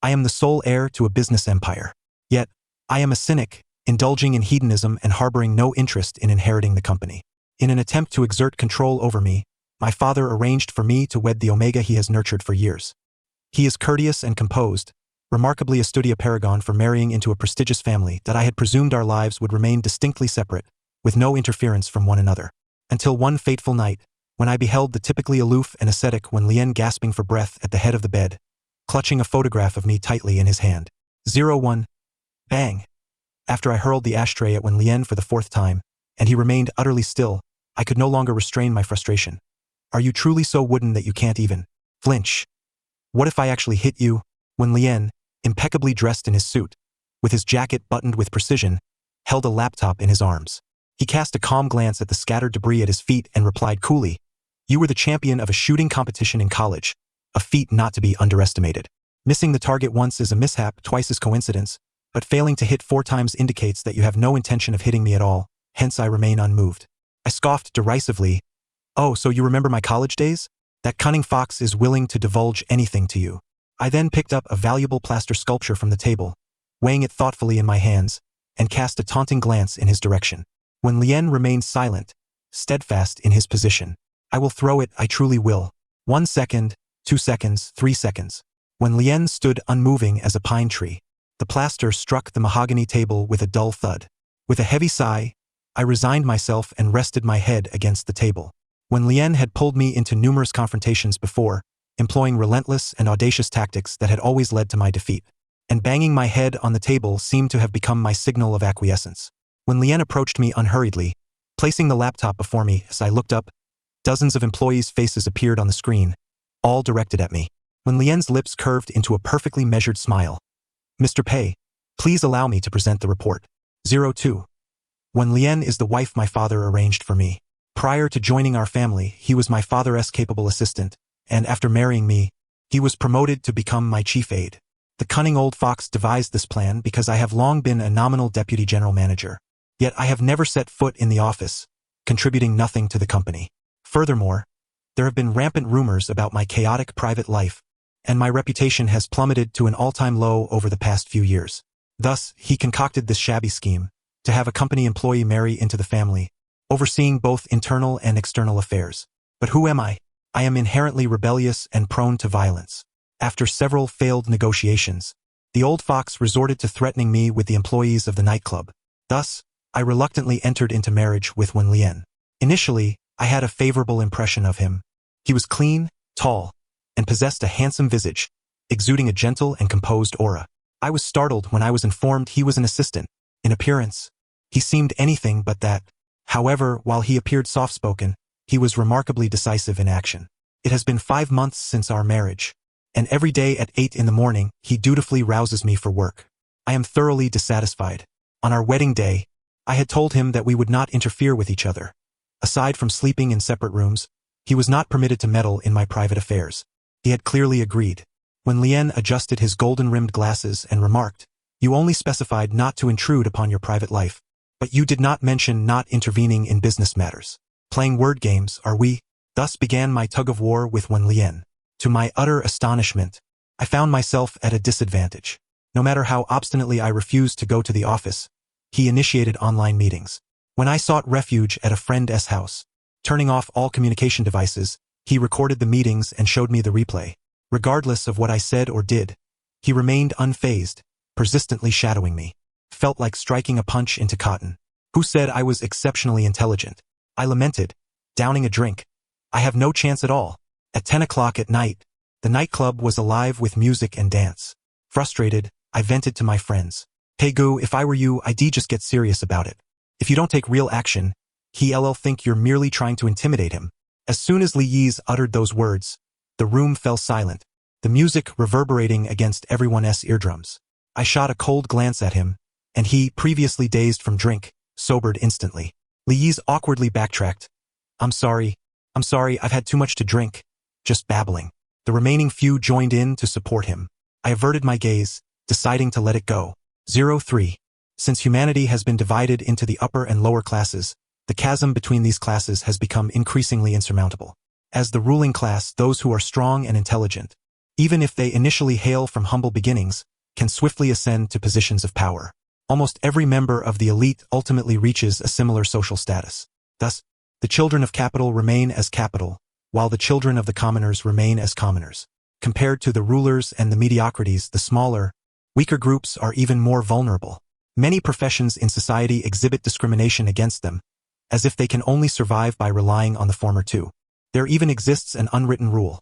I am the sole heir to a business empire. Yet, I am a cynic, indulging in hedonism and harboring no interest in inheriting the company. In an attempt to exert control over me, my father arranged for me to wed the Omega he has nurtured for years. He is courteous and composed, remarkably a studia paragon for marrying into a prestigious family that I had presumed our lives would remain distinctly separate, with no interference from one another. Until one fateful night, when I beheld the typically aloof and ascetic Wen Lien gasping for breath at the head of the bed, clutching a photograph of me tightly in his hand. 01. Bang! After I hurled the ashtray at Wen Lien for the 4th time, and he remained utterly still, I could no longer restrain my frustration. Are you truly so wooden that you can't even flinch? What if I actually hit you? Wen Lien, impeccably dressed in his suit, with his jacket buttoned with precision, held a laptop in his arms. He cast a calm glance at the scattered debris at his feet and replied coolly, "You were the champion of a shooting competition in college, a feat not to be underestimated. Missing the target once is a mishap, twice is coincidence, but failing to hit 4 times indicates that you have no intention of hitting me at all, hence I remain unmoved." I scoffed derisively. "Oh, so you remember my college days? That cunning fox is willing to divulge anything to you." I then picked up a valuable plaster sculpture from the table, weighing it thoughtfully in my hands, and cast a taunting glance in his direction. Wen Lien remained silent, steadfast in his position. "I will throw it, I truly will." 1 second, 2 seconds, 3 seconds. Wen Lien stood unmoving as a pine tree. The plaster struck the mahogany table with a dull thud. With a heavy sigh, I resigned myself and rested my head against the table. Wen Lien had pulled me into numerous confrontations before, employing relentless and audacious tactics that had always led to my defeat. And banging my head on the table seemed to have become my signal of acquiescence. Wen Lien approached me unhurriedly, placing the laptop before me. As I looked up, dozens of employees' faces appeared on the screen, all directed at me. Wen Lien's lips curved into a perfectly measured smile. "Mr. Pei, please allow me to present the report." 02. Wen Lien is the wife my father arranged for me. Prior to joining our family, he was my father's capable assistant, and after marrying me, he was promoted to become my chief aide. The cunning old fox devised this plan because I have long been a nominal deputy general manager. Yet I have never set foot in the office, contributing nothing to the company. Furthermore, there have been rampant rumors about my chaotic private life, and my reputation has plummeted to an all-time low over the past few years. Thus, he concocted this shabby scheme, to have a company employee marry into the family, overseeing both internal and external affairs. But who am I? I am inherently rebellious and prone to violence. After several failed negotiations, the old fox resorted to threatening me with the employees of the nightclub. Thus, I reluctantly entered into marriage with Wen Lien. Initially, I had a favorable impression of him. He was clean, tall, and possessed a handsome visage, exuding a gentle and composed aura. I was startled when I was informed he was an assistant. In appearance, he seemed anything but that. However, while he appeared soft-spoken, he was remarkably decisive in action. It has been 5 months since our marriage, and every day at 8 in the morning, he dutifully rouses me for work. I am thoroughly dissatisfied. On our wedding day, I had told him that we would not interfere with each other. Aside from sleeping in separate rooms, he was not permitted to meddle in my private affairs. He had clearly agreed. Wen Lien adjusted his golden-rimmed glasses and remarked, "You only specified not to intrude upon your private life, but you did not mention not intervening in business matters. Playing word games, are we?" Thus began my tug-of-war with Wen Lien. To my utter astonishment, I found myself at a disadvantage. No matter how obstinately I refused to go to the office, he initiated online meetings. When I sought refuge at a friend's house, turning off all communication devices, he recorded the meetings and showed me the replay. Regardless of what I said or did, he remained unfazed, persistently shadowing me. Felt like striking a punch into cotton. Who said I was exceptionally intelligent? I lamented, downing a drink. I have no chance at all. At 10 o'clock at night, the nightclub was alive with music and dance. Frustrated, I vented to my friends. "Hey Gu, if I were you, I'd just get serious about it. If you don't take real action, he'll think you're merely trying to intimidate him." As soon as Li Yi's uttered those words, the room fell silent, the music reverberating against everyone's eardrums. I shot a cold glance at him, and he, previously dazed from drink, sobered instantly. Li Yi's awkwardly backtracked. I'm sorry, I've had too much to drink." Just babbling. The remaining few joined in to support him. I averted my gaze, deciding to let it go. 03. Since humanity has been divided into the upper and lower classes, the chasm between these classes has become increasingly insurmountable. As the ruling class, those who are strong and intelligent, even if they initially hail from humble beginnings, can swiftly ascend to positions of power. Almost every member of the elite ultimately reaches a similar social status. Thus, the children of capital remain as capital, while the children of the commoners remain as commoners. Compared to the rulers and the mediocrities, the smaller, weaker groups are even more vulnerable. Many professions in society exhibit discrimination against them, as if they can only survive by relying on the former two. There even exists an unwritten rule.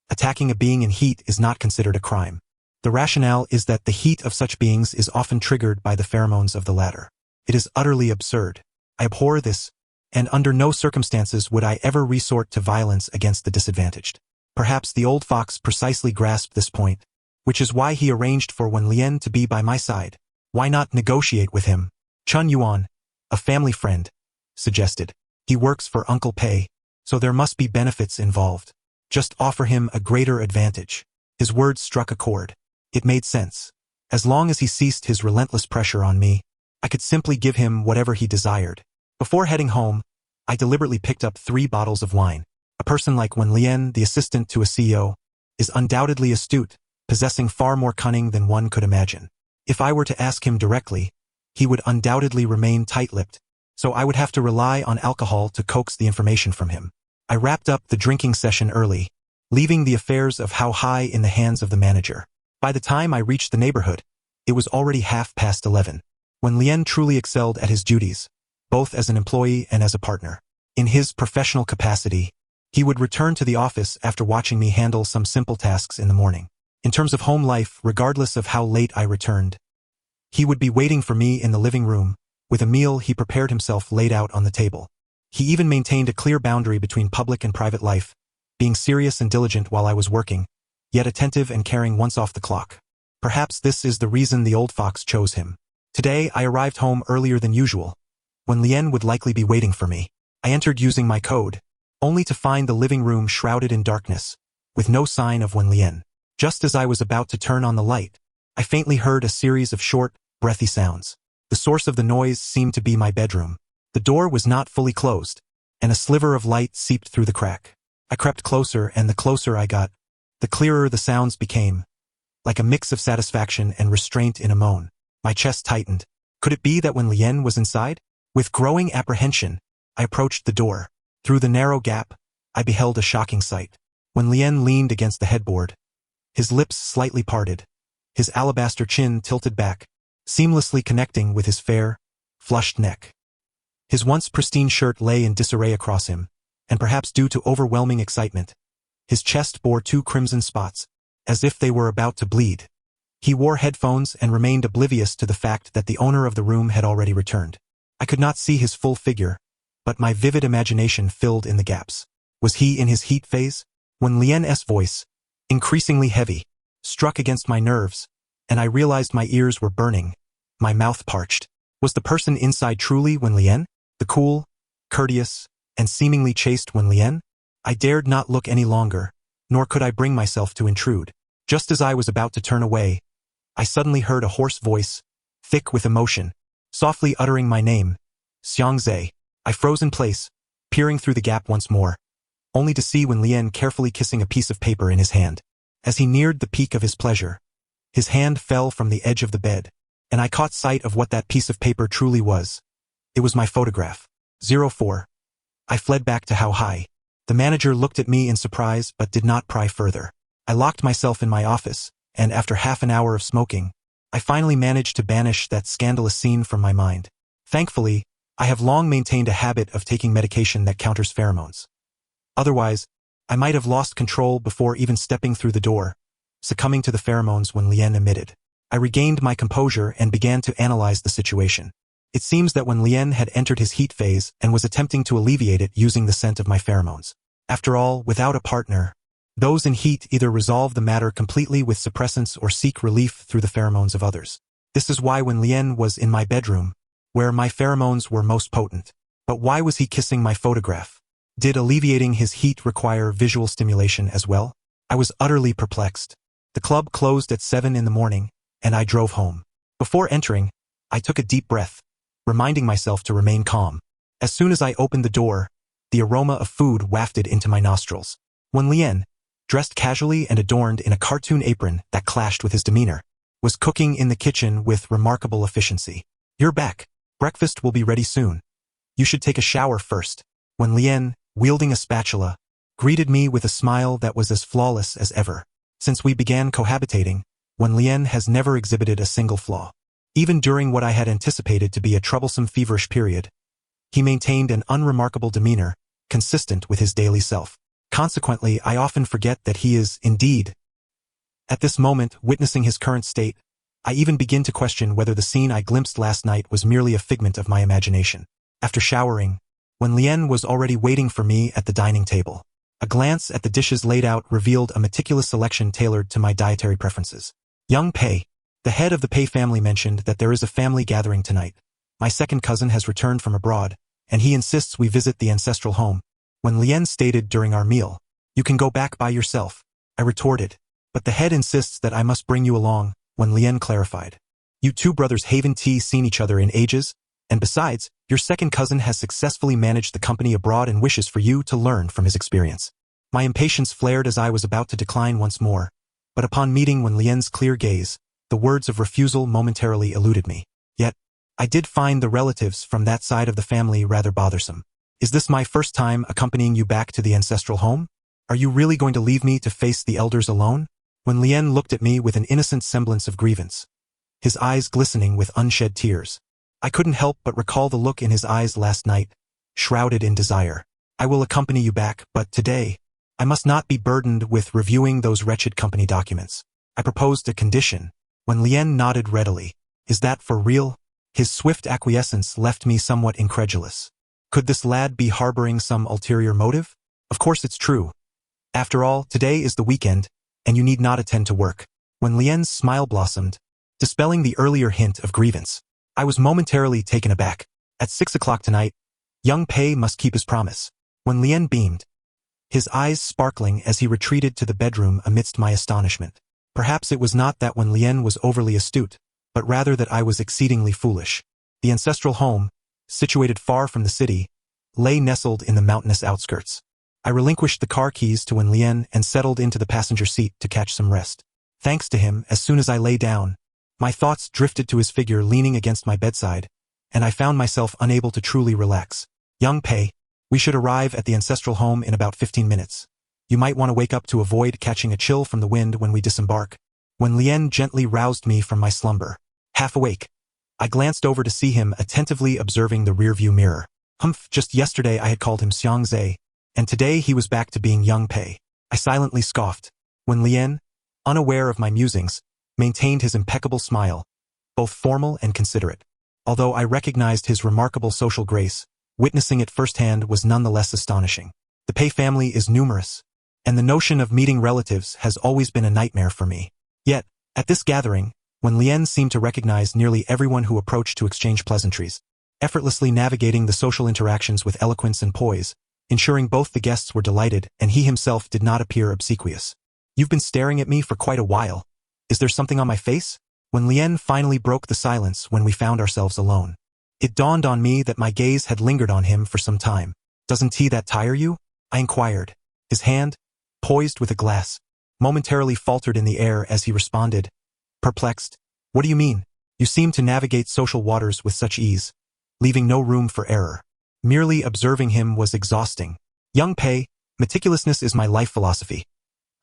Attacking a being in heat is not considered a crime. The rationale is that the heat of such beings is often triggered by the pheromones of the latter. It is utterly absurd. I abhor this, and under no circumstances would I ever resort to violence against the disadvantaged. Perhaps the old fox precisely grasped this point, which is why he arranged for Wen Lian to be by my side. Why not negotiate with him? Chun Yuan, a family friend, suggested. He works for Uncle Pei, so there must be benefits involved. Just offer him a greater advantage. His words struck a chord. It made sense. As long as he ceased his relentless pressure on me, I could simply give him whatever he desired. Before heading home, I deliberately picked up 3 bottles of wine. A person like Wen Lian, the assistant to a CEO, is undoubtedly astute, possessing far more cunning than one could imagine. If I were to ask him directly, he would undoubtedly remain tight-lipped, so I would have to rely on alcohol to coax the information from him. I wrapped up the drinking session early, leaving the affairs of How High in the hands of the manager. By the time I reached the neighborhood, it was already 11:30. Wen Lian truly excelled at his duties, both as an employee and as a partner. In his professional capacity, he would return to the office after watching me handle some simple tasks in the morning. In terms of home life, regardless of how late I returned, he would be waiting for me in the living room, with a meal he prepared himself laid out on the table. He even maintained a clear boundary between public and private life, being serious and diligent while I was working, yet attentive and caring once off the clock. Perhaps this is the reason the old fox chose him. Today, I arrived home earlier than usual. Wen Lian would likely be waiting for me. I entered using my code, only to find the living room shrouded in darkness, with no sign of Wen Lian. Just as I was about to turn on the light, I faintly heard a series of short, breathy sounds. The source of the noise seemed to be my bedroom. The door was not fully closed, and a sliver of light seeped through the crack. I crept closer, and the closer I got, the clearer the sounds became, like a mix of satisfaction and restraint in a moan. My chest tightened. Could it be that Wen Lian was inside? With growing apprehension, I approached the door. Through the narrow gap, I beheld a shocking sight. Wen Lian leaned against the headboard, his lips slightly parted, his alabaster chin tilted back, seamlessly connecting with his fair, flushed neck. His once pristine shirt lay in disarray across him, and perhaps due to overwhelming excitement, his chest bore 2 crimson spots, as if they were about to bleed. He wore headphones and remained oblivious to the fact that the owner of the room had already returned. I could not see his full figure, but my vivid imagination filled in the gaps. Was he in his heat phase? Wen Lian's voice, increasingly heavy, struck against my nerves, and I realized my ears were burning, my mouth parched. Was the person inside truly Wen Lian? The cool, courteous, and seemingly chaste Wen Lian? I dared not look any longer, nor could I bring myself to intrude. Just as I was about to turn away, I suddenly heard a hoarse voice, thick with emotion, softly uttering my name, Xiangzhe. I froze in place, peering through the gap once more, only to see Wen Lian carefully kissing a piece of paper in his hand. As he neared the peak of his pleasure, his hand fell from the edge of the bed, and I caught sight of what that piece of paper truly was. It was my photograph. 04. I fled back to How High. The manager looked at me in surprise but did not pry further. I locked myself in my office, and after half an hour of smoking, I finally managed to banish that scandalous scene from my mind. Thankfully, I have long maintained a habit of taking medication that counters pheromones. Otherwise, I might have lost control before even stepping through the door, succumbing to the pheromones Wen Lian emitted. I regained my composure and began to analyze the situation. It seems that Wen Lian had entered his heat phase and was attempting to alleviate it using the scent of my pheromones. After all, without a partner, those in heat either resolve the matter completely with suppressants or seek relief through the pheromones of others. This is why Wen Lian was in my bedroom, where my pheromones were most potent. But why was he kissing my photograph? Did alleviating his heat require visual stimulation as well? I was utterly perplexed. The club closed at 7 in the morning, and I drove home. Before entering, I took a deep breath, reminding myself to remain calm. As soon as I opened the door, the aroma of food wafted into my nostrils. Wen Lian, dressed casually and adorned in a cartoon apron that clashed with his demeanor, was cooking in the kitchen with remarkable efficiency. "You're back. Breakfast will be ready soon. You should take a shower first." When Lien, wielding a spatula, greeted me with a smile that was as flawless as ever. Since we began cohabitating, Wen Lien has never exhibited a single flaw. Even during what I had anticipated to be a troublesome feverish period, he maintained an unremarkable demeanor, consistent with his daily self. Consequently, I often forget that he is, indeed, at this moment, witnessing his current state. I even begin to question whether the scene I glimpsed last night was merely a figment of my imagination. After showering, Wen Lien was already waiting for me at the dining table. A glance at the dishes laid out revealed a meticulous selection tailored to my dietary preferences. Young Pei, the head of the Pei family, mentioned that there is a family gathering tonight. My second cousin has returned from abroad, and he insists we visit the ancestral home. When Lien stated during our meal, "You can go back by yourself," I retorted, "But the head insists that I must bring you along." When Lien clarified, "You two brothers haven't seen each other in ages, and besides, your second cousin has successfully managed the company abroad and wishes for you to learn from his experience." My impatience flared as I was about to decline once more, but upon meeting Wen Lien's clear gaze, the words of refusal momentarily eluded me. Yet, I did find the relatives from that side of the family rather bothersome. "Is this my first time accompanying you back to the ancestral home? Are you really going to leave me to face the elders alone?" Wen Lien looked at me with an innocent semblance of grievance, his eyes glistening with unshed tears. I couldn't help but recall the look in his eyes last night, shrouded in desire. "I will accompany you back, but today, I must not be burdened with reviewing those wretched company documents." I proposed a condition. When Lien nodded readily. "Is that for real?" His swift acquiescence left me somewhat incredulous. Could this lad be harboring some ulterior motive? Of course it's true. After all, today is the weekend, and you need not attend to work. When Lien's smile blossomed, dispelling the earlier hint of grievance, I was momentarily taken aback. At 6 o'clock tonight, young Pei must keep his promise. When Lien beamed, his eyes sparkling as he retreated to the bedroom amidst my astonishment. Perhaps it was not that Wen Lien was overly astute, but rather that I was exceedingly foolish. The ancestral home, situated far from the city, lay nestled in the mountainous outskirts. I relinquished the car keys to Wen Lien and settled into the passenger seat to catch some rest. Thanks to him, as soon as I lay down, my thoughts drifted to his figure leaning against my bedside, and I found myself unable to truly relax. "Young Pei, we should arrive at the ancestral home in about 15 minutes. You might want to wake up to avoid catching a chill from the wind when we disembark." When Lien gently roused me from my slumber, half awake, I glanced over to see him attentively observing the rearview mirror. Just yesterday I had called him Xiangzhe, and today he was back to being Young Pei. I silently scoffed. When Lien, unaware of my musings, maintained his impeccable smile, both formal and considerate. Although I recognized his remarkable social grace, witnessing it firsthand was nonetheless astonishing. The Pei family is numerous, and the notion of meeting relatives has always been a nightmare for me. Yet, at this gathering, Wen Lien seemed to recognize nearly everyone who approached to exchange pleasantries, effortlessly navigating the social interactions with eloquence and poise, ensuring both the guests were delighted and he himself did not appear obsequious. "You've been staring at me for quite a while. Is there something on my face?" When Lien finally broke the silence when we found ourselves alone, it dawned on me that my gaze had lingered on him for some time. "Doesn't that tire you?" I inquired. His hand, poised with a glass, momentarily faltered in the air as he responded, perplexed. "What do you mean? You seem to navigate social waters with such ease, leaving no room for error." Merely observing him was exhausting. "Young Pei, meticulousness is my life philosophy.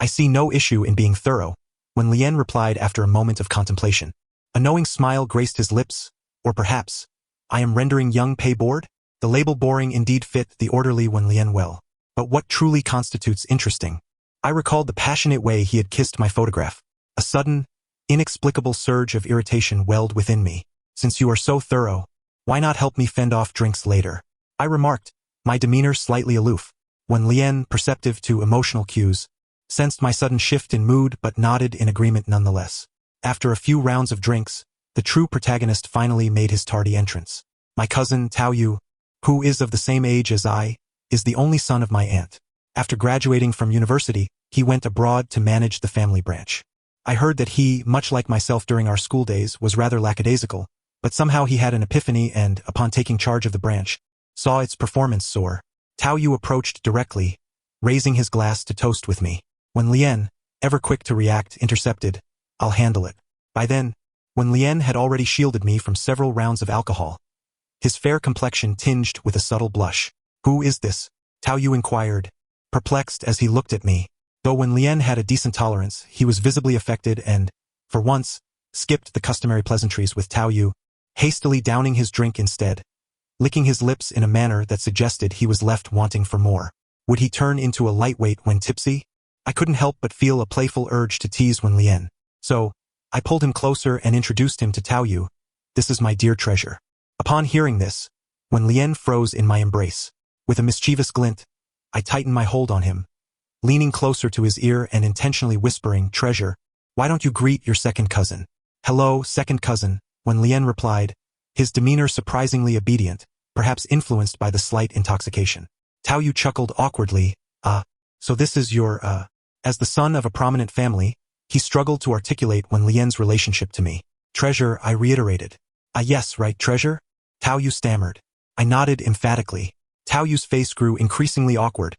I see no issue in being thorough," When Lien replied after a moment of contemplation. A knowing smile graced his lips, or perhaps, I am rendering Young Pei bored? The label boring indeed fit the orderly Wen Lien well. But what truly constitutes interesting? I recalled the passionate way he had kissed my photograph. A sudden, inexplicable surge of irritation welled within me. "Since you are so thorough, why not help me fend off drinks later?" I remarked, my demeanor slightly aloof. Wen Lien, perceptive to emotional cues, sensed my sudden shift in mood but nodded in agreement nonetheless. After a few rounds of drinks, the true protagonist finally made his tardy entrance. My cousin, Tao Yu, who is of the same age as I, is the only son of my aunt. After graduating from university, he went abroad to manage the family branch. I heard that he, much like myself during our school days, was rather lackadaisical, but somehow he had an epiphany and, upon taking charge of the branch, saw its performance soar. Tao Yu approached directly, raising his glass to toast with me. When Lien, ever quick to react, intercepted, "I'll handle it." By then, when Lien had already shielded me from several rounds of alcohol, his fair complexion tinged with a subtle blush. "Who is this?" Tao Yu inquired, perplexed as he looked at me. Though when Lien had a decent tolerance, he was visibly affected and, for once, skipped the customary pleasantries with Tao Yu, hastily downing his drink instead, licking his lips in a manner that suggested he was left wanting for more. Would he turn into a lightweight when tipsy? I couldn't help but feel a playful urge to tease Wen Lien. So, I pulled him closer and introduced him to Tao Yu. "This is my dear treasure." Upon hearing this, Wen Lien froze in my embrace. With a mischievous glint, I tightened my hold on him, leaning closer to his ear and intentionally whispering, "Treasure, why don't you greet your second cousin?" "Hello, second cousin," Wen Lien replied, his demeanor surprisingly obedient, perhaps influenced by the slight intoxication. Tao Yu chuckled awkwardly. So this is your, As the son of a prominent family, he struggled to articulate Wen Lien's relationship to me. "Treasure," I reiterated. Yes, right, treasure?" Tao Yu stammered. I nodded emphatically. Tao Yu's face grew increasingly awkward,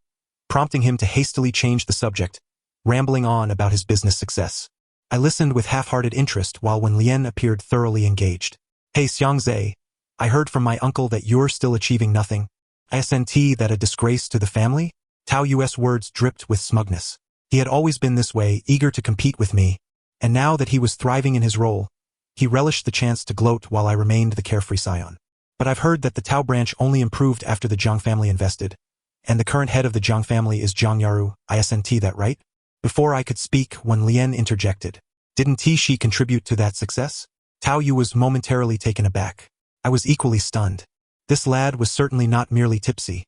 prompting him to hastily change the subject, rambling on about his business success. I listened with half-hearted interest while Wen Lien appeared thoroughly engaged. "Hey Xiangze, I heard from my uncle that you're still achieving nothing. Isn't that a disgrace to the family?" Tao Yu's words dripped with smugness. He had always been this way, eager to compete with me, and now that he was thriving in his role, he relished the chance to gloat while I remained the carefree scion. "But I've heard that the Tao branch only improved after the Jiang family invested, and the current head of the Jiang family is Jiang Yaru, isn't that right?" Before I could speak, Wen Lien interjected. "Didn't she contribute to that success?" Tao Yu was momentarily taken aback. I was equally stunned. This lad was certainly not merely tipsy.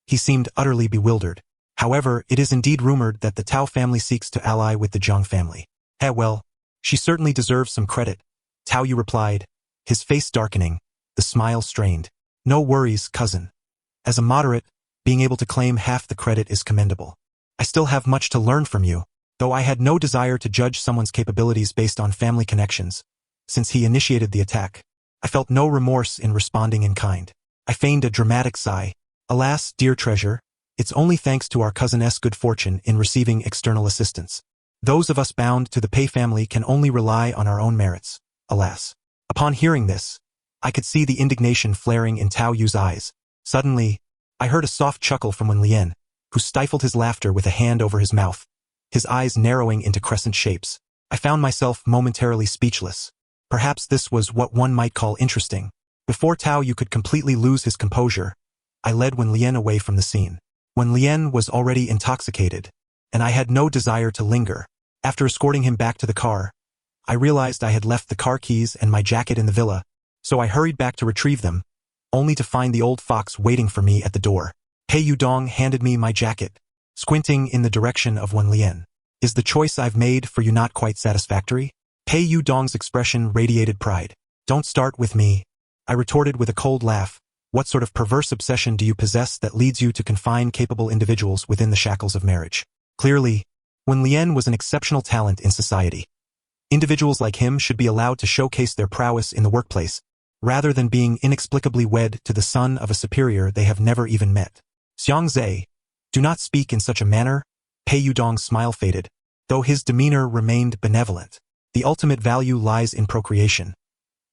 He seemed utterly bewildered. "However, it is indeed rumored that the Tao family seeks to ally with the Jiang family." Well, she certainly deserves some credit," Tao Yu replied, his face darkening, the smile strained. "No worries, cousin. As a moderate, being able to claim half the credit is commendable. I still have much to learn from you," though I had no desire to judge someone's capabilities based on family connections. Since he initiated the attack, I felt no remorse in responding in kind. I feigned a dramatic sigh. "Alas, dear treasure, it's only thanks to our cousin's good fortune in receiving external assistance. Those of us bound to the Pei family can only rely on our own merits, alas." Upon hearing this, I could see the indignation flaring in Tao Yu's eyes. Suddenly, I heard a soft chuckle from Wen Lien, who stifled his laughter with a hand over his mouth, his eyes narrowing into crescent shapes. I found myself momentarily speechless. Perhaps this was what one might call interesting. Before Tao Yu could completely lose his composure, I led Wen Lien away from the scene. Wen Lien was already intoxicated, and I had no desire to linger. After escorting him back to the car, I realized I had left the car keys and my jacket in the villa, so I hurried back to retrieve them, only to find the old fox waiting for me at the door. Pei Yudong handed me my jacket, squinting in the direction of Wen Lien. "Is the choice I've made for you not quite satisfactory?" Pei Yudong's expression radiated pride. "Don't start with me," I retorted with a cold laugh. "What sort of perverse obsession do you possess that leads you to confine capable individuals within the shackles of marriage?" Clearly, Wen Lien was an exceptional talent in society. Individuals like him should be allowed to showcase their prowess in the workplace, rather than being inexplicably wed to the son of a superior they have never even met. "Xiangze, do not speak in such a manner." Pei Yudong's smile faded, though his demeanor remained benevolent. "The ultimate value lies in procreation.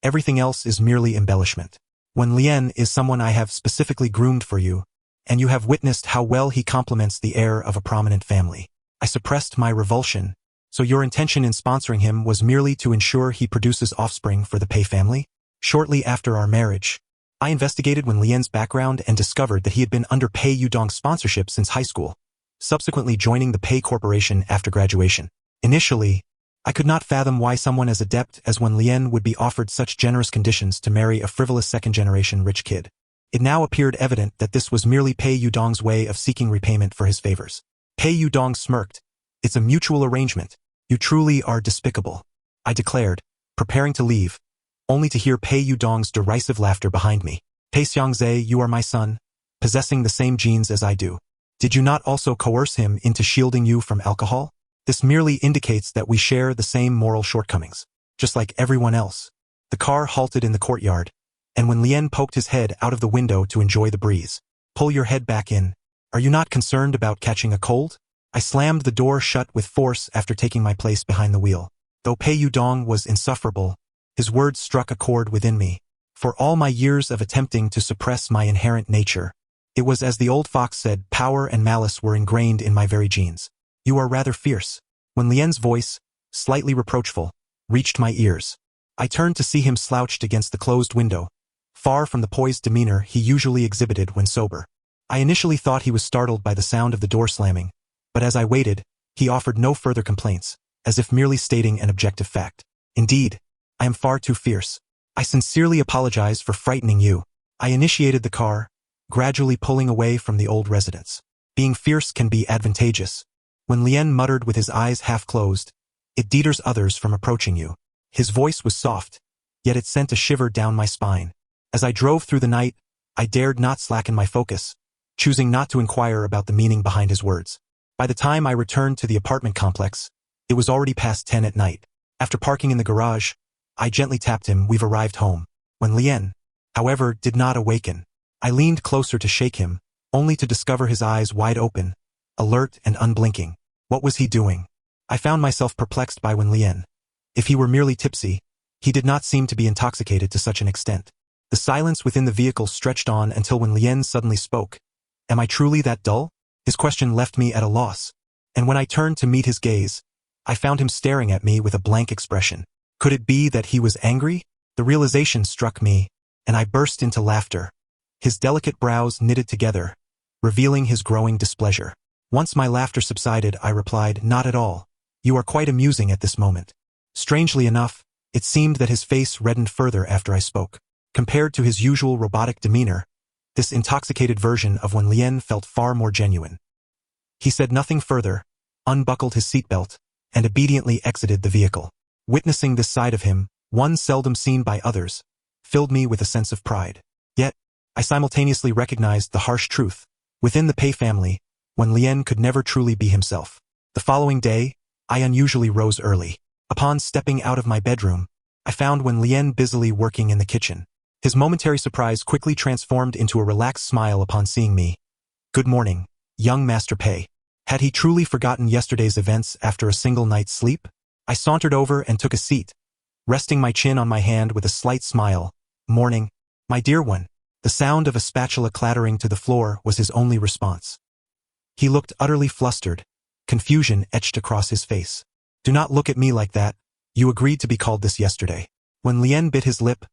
Everything else is merely embellishment. Wen Lien is someone I have specifically groomed for you, and you have witnessed how well he complements the heir of a prominent family." I suppressed my revulsion. "So your intention in sponsoring him was merely to ensure he produces offspring for the Pei family?" Shortly after our marriage, I investigated Wen Lien's background and discovered that he had been under Pei Yudong's sponsorship since high school, subsequently joining the Pei Corporation after graduation. Initially, I could not fathom why someone as adept as Wen Lien would be offered such generous conditions to marry a frivolous second-generation rich kid. It now appeared evident that this was merely Pei Yudong's way of seeking repayment for his favors. Pei Yudong smirked. "It's a mutual arrangement. You truly are despicable," I declared, preparing to leave, only to hear Pei Yudong's derisive laughter behind me. "Pei Xiangze, you are my son, possessing the same genes as I do. Did you not also coerce him into shielding you from alcohol? This merely indicates that we share the same moral shortcomings, just like everyone else." The car halted in the courtyard, and Wen Lien poked his head out of the window to enjoy the breeze. "Pull your head back in. Are you not concerned about catching a cold?" I slammed the door shut with force after taking my place behind the wheel. Though Pei Yudong was insufferable, his words struck a chord within me. For all my years of attempting to suppress my inherent nature, it was as the old fox said, power and malice were ingrained in my very genes. You are rather fierce. When Lien's voice, slightly reproachful, reached my ears, I turned to see him slouched against the closed window, far from the poised demeanor he usually exhibited when sober. I initially thought he was startled by the sound of the door slamming, but as I waited, he offered no further complaints, as if merely stating an objective fact. Indeed, I am far too fierce. I sincerely apologize for frightening you. I initiated the car, gradually pulling away from the old residence. Being fierce can be advantageous. When Lien muttered with his eyes half closed, it deters others from approaching you. His voice was soft, yet it sent a shiver down my spine. As I drove through the night, I dared not slacken my focus, choosing not to inquire about the meaning behind his words. By the time I returned to the apartment complex, it was already past 10 at night. After parking in the garage, I gently tapped him, "We've arrived home." When Lien, however, did not awaken, I leaned closer to shake him, only to discover his eyes wide open, alert and unblinking. What was he doing? I found myself perplexed by when Lien. If he were merely tipsy, he did not seem to be intoxicated to such an extent. The silence within the vehicle stretched on until when Lien suddenly spoke. Am I truly that dull? His question left me at a loss, and when I turned to meet his gaze, I found him staring at me with a blank expression. Could it be that he was angry? The realization struck me, and I burst into laughter. His delicate brows knitted together, revealing his growing displeasure. Once my laughter subsided, I replied, "Not at all. You are quite amusing at this moment." Strangely enough, it seemed that his face reddened further after I spoke. Compared to his usual robotic demeanor, this intoxicated version of when Lien felt far more genuine. He said nothing further, unbuckled his seatbelt, and obediently exited the vehicle. Witnessing this side of him, one seldom seen by others, filled me with a sense of pride. Yet, I simultaneously recognized the harsh truth. Within the Pei family, when Lien could never truly be himself. The following day, I unusually rose early. Upon stepping out of my bedroom, I found when Lien busily working in the kitchen. His momentary surprise quickly transformed into a relaxed smile upon seeing me. "Good morning, young Master Pei." Had he truly forgotten yesterday's events after a single night's sleep? I sauntered over and took a seat, resting my chin on my hand with a slight smile. "Morning, my dear one." The sound of a spatula clattering to the floor was his only response. He looked utterly flustered, confusion etched across his face. "Do not look at me like that. You agreed to be called this yesterday." When Lien bit his lip,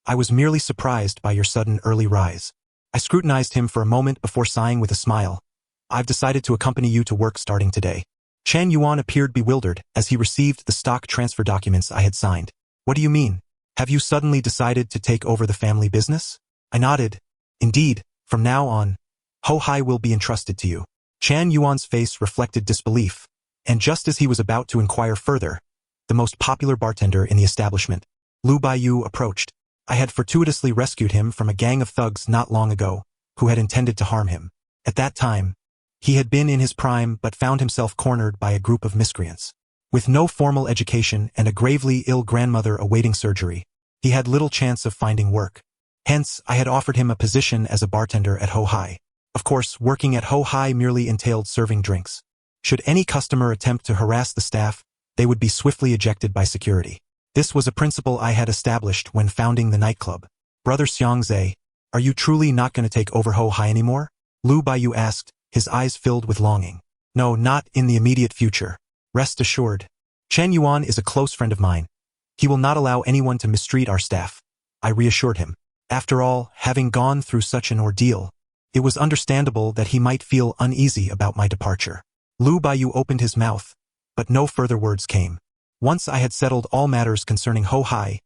"I was merely surprised by your sudden early rise." I scrutinized him for a moment before sighing with a smile. "I've decided to accompany you to work starting today." Chen Yuan appeared bewildered as he received the stock transfer documents I had signed. "What do you mean? Have you suddenly decided to take over the family business?" I nodded. "Indeed, from now on, Ho Hai will be entrusted to you." Chen Yuan's face reflected disbelief, and just as he was about to inquire further, the most popular bartender in the establishment, Lu Baiyu, approached. I had fortuitously rescued him from a gang of thugs not long ago, who had intended to harm him. At that time, he had been in his prime but found himself cornered by a group of miscreants. With no formal education and a gravely ill grandmother awaiting surgery, he had little chance of finding work. Hence, I had offered him a position as a bartender at Ho Hai. Of course, working at Ho Hai merely entailed serving drinks. Should any customer attempt to harass the staff, they would be swiftly ejected by security. This was a principle I had established when founding the nightclub. "Brother Xiangze, are you truly not going to take over Ho Hai anymore?" Lu Baiyu asked, his eyes filled with longing. "No, not in the immediate future. Rest assured. Chen Yuan is a close friend of mine. He will not allow anyone to mistreat our staff," I reassured him. After all, having gone through such an ordeal, it was understandable that he might feel uneasy about my departure. Lu Baiyu opened his mouth, but no further words came. Once I had settled all matters concerning Ho Hai,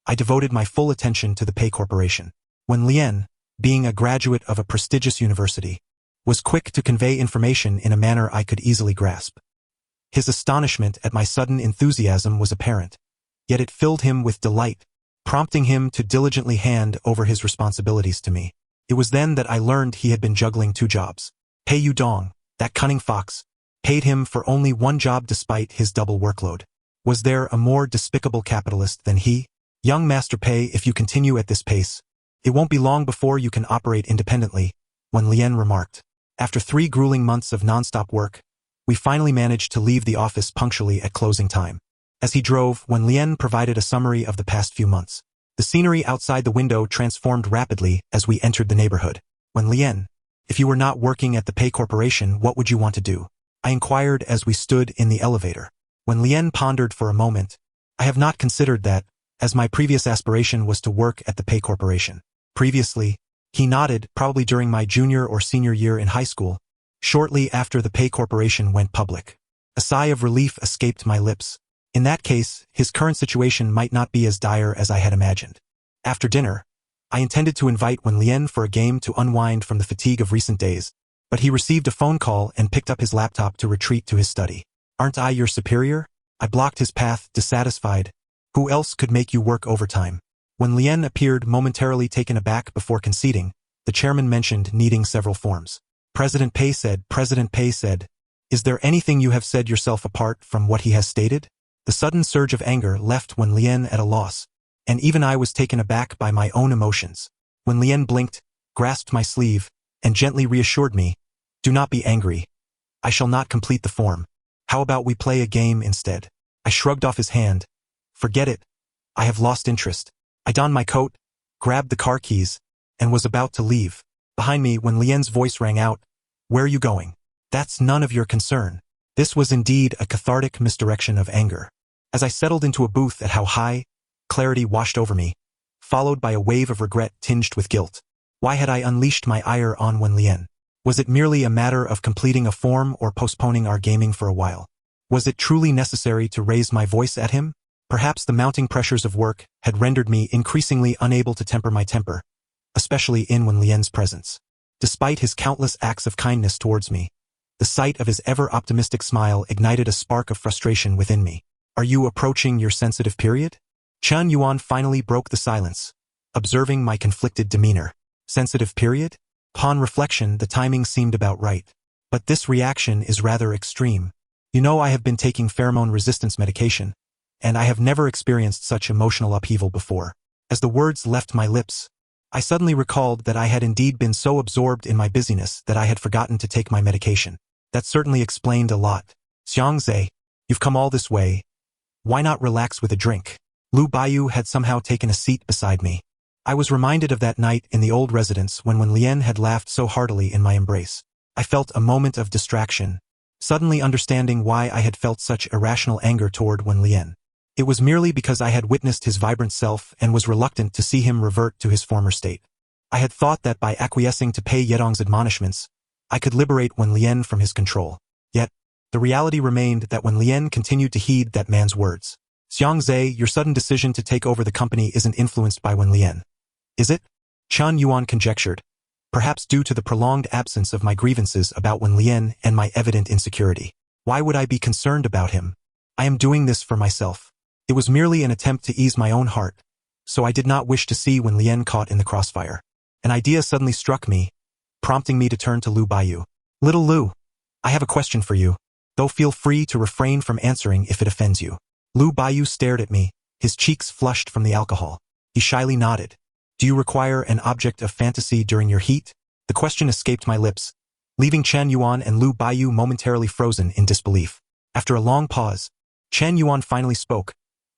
I devoted my full attention to the Pei Corporation. When Lien, being a graduate of a prestigious university, was quick to convey information in a manner I could easily grasp. His astonishment at my sudden enthusiasm was apparent, yet it filled him with delight, prompting him to diligently hand over his responsibilities to me. It was then that I learned he had been juggling 2 jobs. Pei Yudong, that cunning fox, paid him for only 1 job despite his double workload. Was there a more despicable capitalist than he? "Young Master Pei, if you continue at this pace, it won't be long before you can operate independently," when Lien remarked. After 3 grueling months of non-stop work, We finally managed to leave the office punctually at closing time. As he drove, Wen Lian provided a summary of the past few months. The scenery outside the window transformed rapidly as we entered the neighborhood. Wen Lian, if you were not working at the Pei Corporation, what would you want to do? I inquired as we stood in the elevator. Wen Lian pondered for a moment. I have not considered that, as my previous aspiration was to work at the Pei Corporation. Previously, he nodded, probably during my junior or senior year in high school, shortly after the Pei Corporation went public. A sigh of relief escaped my lips. In that case, his current situation might not be as dire as I had imagined. After dinner, I intended to invite Wen Lian for a game to unwind from the fatigue of recent days, but he received a phone call and picked up his laptop to retreat to his study. Aren't I your superior? I blocked his path, dissatisfied. Who else could make you work overtime? When Lian appeared momentarily taken aback before conceding, the chairman mentioned needing several forms. President Pei said, is there anything you have said yourself apart from what he has stated? The sudden surge of anger left Wen Lian at a loss, and even I was taken aback by my own emotions. Wen Lian blinked, grasped my sleeve, and gently reassured me, do not be angry. I shall not complete the form. How about we play a game instead? I shrugged off his hand. Forget it. I have lost interest. I donned my coat, grabbed the car keys, and was about to leave. Behind me, Wen Lian's voice rang out, where are you going? That's none of your concern. This was indeed a cathartic misdirection of anger. As I settled into a booth at how high, clarity washed over me, followed by a wave of regret tinged with guilt. Why had I unleashed my ire on Wen Lian? Was it merely a matter of completing a form or postponing our gaming for a while? Was it truly necessary to raise my voice at him? Perhaps the mounting pressures of work had rendered me increasingly unable to temper my temper, especially in Wen Lian's presence. Despite his countless acts of kindness towards me, the sight of his ever-optimistic smile ignited a spark of frustration within me. Are you approaching your sensitive period? Chen Yuan finally broke the silence, observing my conflicted demeanor. Sensitive period? Upon reflection, the timing seemed about right. But this reaction is rather extreme. You know, I have been taking pheromone resistance medication, and I have never experienced such emotional upheaval before. As the words left my lips, I suddenly recalled that I had indeed been so absorbed in my busyness that I had forgotten to take my medication. That certainly explained a lot. Xiangze, you've come all this way. Why not relax with a drink? Lu Baiyu had somehow taken a seat beside me. I was reminded of that night in the old residence when Wen Lian had laughed so heartily in my embrace. I felt a moment of distraction, suddenly understanding why I had felt such irrational anger toward Wen Lian. It was merely because I had witnessed his vibrant self and was reluctant to see him revert to his former state. I had thought that by acquiescing to Pei Yedong's admonishments, I could liberate Wen Lian from his control. Yet, the reality remained that Wen Lian continued to heed that man's words. Xiangze, your sudden decision to take over the company isn't influenced by Wen Lian, is it? Chen Yuan conjectured, perhaps due to the prolonged absence of my grievances about Wen Lian and my evident insecurity. Why would I be concerned about him? I am doing this for myself. It was merely an attempt to ease my own heart, so I did not wish to see Wen Lian caught in the crossfire. An idea suddenly struck me, prompting me to turn to Lu Baiyu. Little Lu, I have a question for you, though feel free to refrain from answering if it offends you. Lu Baiyu stared at me, his cheeks flushed from the alcohol. He shyly nodded. Do you require an object of fantasy during your heat? The question escaped my lips, leaving Chen Yuan and Lu Baiyu momentarily frozen in disbelief. After a long pause, Chen Yuan finally spoke.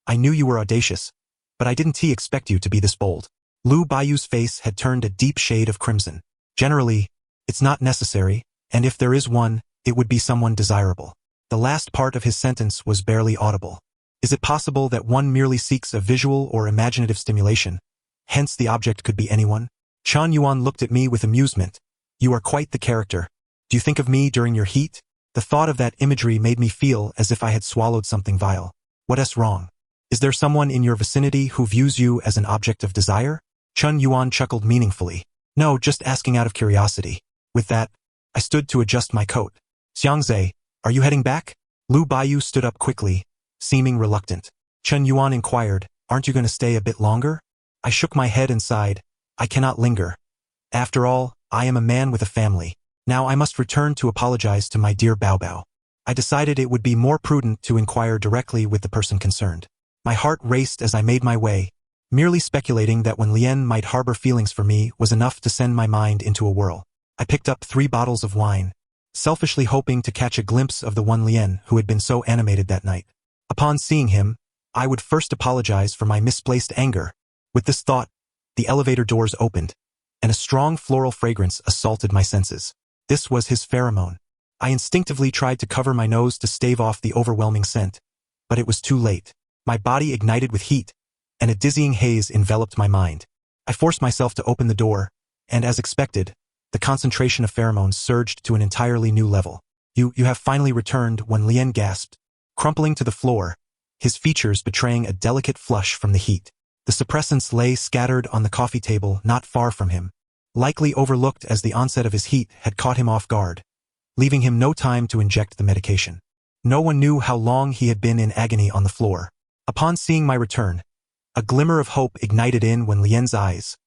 I knew you were audacious, but I didn't expect you to be this bold. Lu Baiyu's face had turned a deep shade of crimson. Generally, it's not necessary, and if there is one, it would be someone desirable. The last part of his sentence was barely audible. Is it possible that one merely seeks a visual or imaginative stimulation? Hence the object could be anyone? Chen Yuan looked at me with amusement. You are quite the character. Do you think of me during your heat? The thought of that imagery made me feel as if I had swallowed something vile. What's wrong? Is there someone in your vicinity who views you as an object of desire? Chen Yuan chuckled meaningfully. No, just asking out of curiosity. With that, I stood to adjust my coat. Xiangze, are you heading back? Lu Baiyu stood up quickly, seeming reluctant. Chen Yuan inquired, aren't you going to stay a bit longer? I shook my head and sighed. I cannot linger. After all, I am a man with a family. Now I must return to apologize to my dear Bao Bao. I decided it would be more prudent to inquire directly with the person concerned. My heart raced as I made my way. Merely speculating that Wen Lian might harbor feelings for me was enough to send my mind into a whirl. I picked up 3 bottles of wine, selfishly hoping to catch a glimpse of the one Lien who had been so animated that night. Upon seeing him, I would first apologize for my misplaced anger. With this thought, the elevator doors opened, and a strong floral fragrance assaulted my senses. This was his pheromone. I instinctively tried to cover my nose to stave off the overwhelming scent, but it was too late. My body ignited with heat, and a dizzying haze enveloped my mind. I forced myself to open the door, and as expected, the concentration of pheromones surged to an entirely new level. You have finally returned, when Lien gasped, crumpling to the floor, his features betraying a delicate flush from the heat. The suppressants lay scattered on the coffee table not far from him, likely overlooked as the onset of his heat had caught him off guard, leaving him no time to inject the medication. No one knew how long he had been in agony on the floor. Upon seeing my return, a glimmer of hope ignited in when Lien's eyes.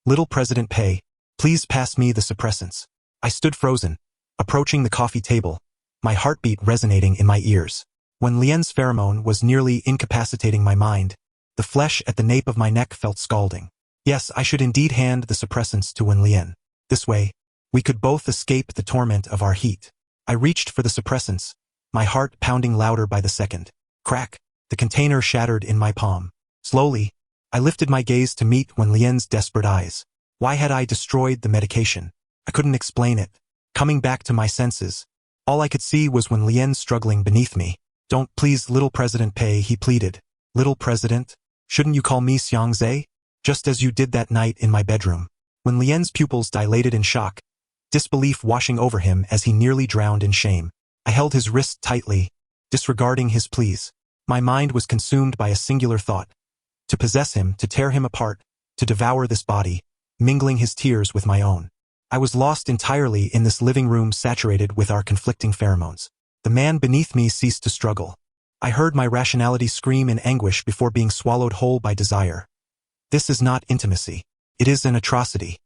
"Little President Pei, please pass me the suppressants." I stood frozen, approaching the coffee table, my heartbeat resonating in my ears. When Lien's pheromone was nearly incapacitating my mind, the flesh at the nape of my neck felt scalding. Yes, I should indeed hand the suppressants to Wen Lien. This way, we could both escape the torment of our heat. I reached for the suppressants, my heart pounding louder by the second. Crack! The container shattered in my palm. Slowly, I lifted my gaze to meet Wen Lien's desperate eyes. Why had I destroyed the medication? I couldn't explain it. Coming back to my senses, all I could see was Wen Lien struggling beneath me. "Don't, please, little President Pei," he pleaded. "Little President? Shouldn't you call me Xiangzhe? Just as you did that night in my bedroom." Wen Lien's pupils dilated in shock, disbelief washing over him as he nearly drowned in shame. I held his wrist tightly, disregarding his pleas. My mind was consumed by a singular thought: to possess him, to tear him apart, to devour this body, mingling his tears with my own. I was lost entirely in this living room saturated with our conflicting pheromones. The man beneath me ceased to struggle. I heard my rationality scream in anguish before being swallowed whole by desire. This is not intimacy. It is an atrocity.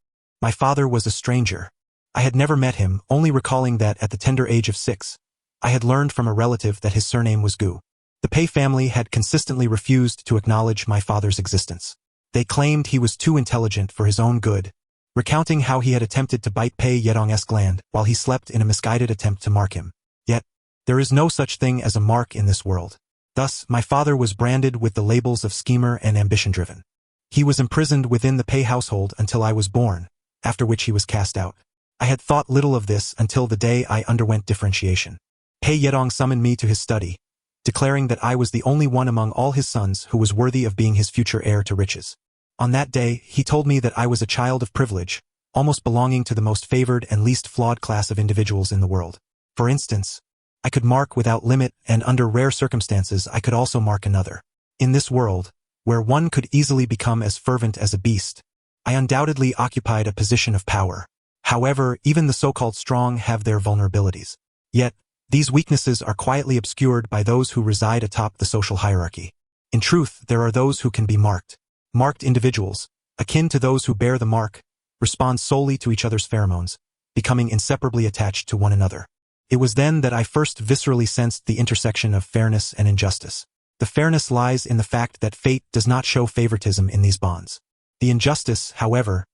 My father was a stranger. I had never met him, only recalling that at the tender age of 6, I had learned from a relative that his surname was Gu. The Pei family had consistently refused to acknowledge my father's existence. They claimed he was too intelligent for his own good, recounting how he had attempted to bite Pei Yedong's gland while he slept in a misguided attempt to mark him. Yet, there is no such thing as a mark in this world. Thus, my father was branded with the labels of schemer and ambition-driven. He was imprisoned within the Pei household until I was born, after which he was cast out. I had thought little of this until the day I underwent differentiation. Pei Yedong summoned me to his study, declaring that I was the only one among all his sons who was worthy of being his future heir to riches. On that day, he told me that I was a child of privilege, almost belonging to the most favored and least flawed class of individuals in the world. For instance, I could mark without limit, and under rare circumstances I could also mark another. In this world, where one could easily become as fervent as a beast, I undoubtedly occupied a position of power. However, even the so-called strong have their vulnerabilities. Yet, these weaknesses are quietly obscured by those who reside atop the social hierarchy. In truth, there are those who can be marked. Marked individuals, akin to those who bear the mark, respond solely to each other's pheromones, becoming inseparably attached to one another. It was then that I first viscerally sensed the intersection of fairness and injustice. The fairness lies in the fact that fate does not show favoritism in these bonds. The injustice, however,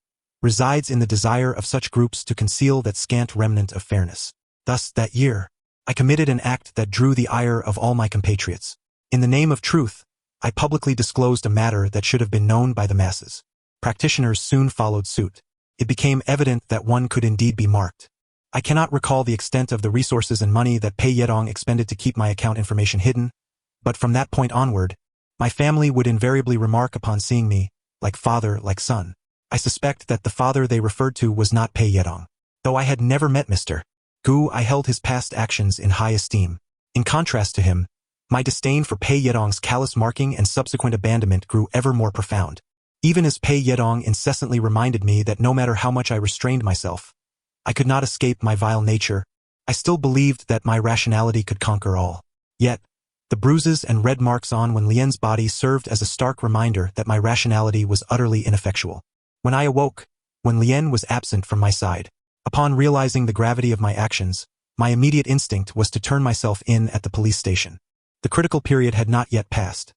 resides in the desire of such groups to conceal that scant remnant of fairness. Thus, that year, I committed an act that drew the ire of all my compatriots. In the name of truth, I publicly disclosed a matter that should have been known by the masses. Practitioners soon followed suit. It became evident that one could indeed be marked. I cannot recall the extent of the resources and money that Pei Yedong expended to keep my account information hidden, but from that point onward, my family would invariably remark upon seeing me, like father, like son. I suspect that the father they referred to was not Pei Yedong. Though I had never met Mr. Gu, I held his past actions in high esteem. In contrast to him, my disdain for Pei Yedong's callous marking and subsequent abandonment grew ever more profound. Even as Pei Yedong incessantly reminded me that no matter how much I restrained myself, I could not escape my vile nature, I still believed that my rationality could conquer all. Yet, the bruises and red marks on Wen Lien's body served as a stark reminder that my rationality was utterly ineffectual. When I awoke, Wen Lien was absent from my side. Upon realizing the gravity of my actions, my immediate instinct was to turn myself in at the police station. The critical period had not yet passed.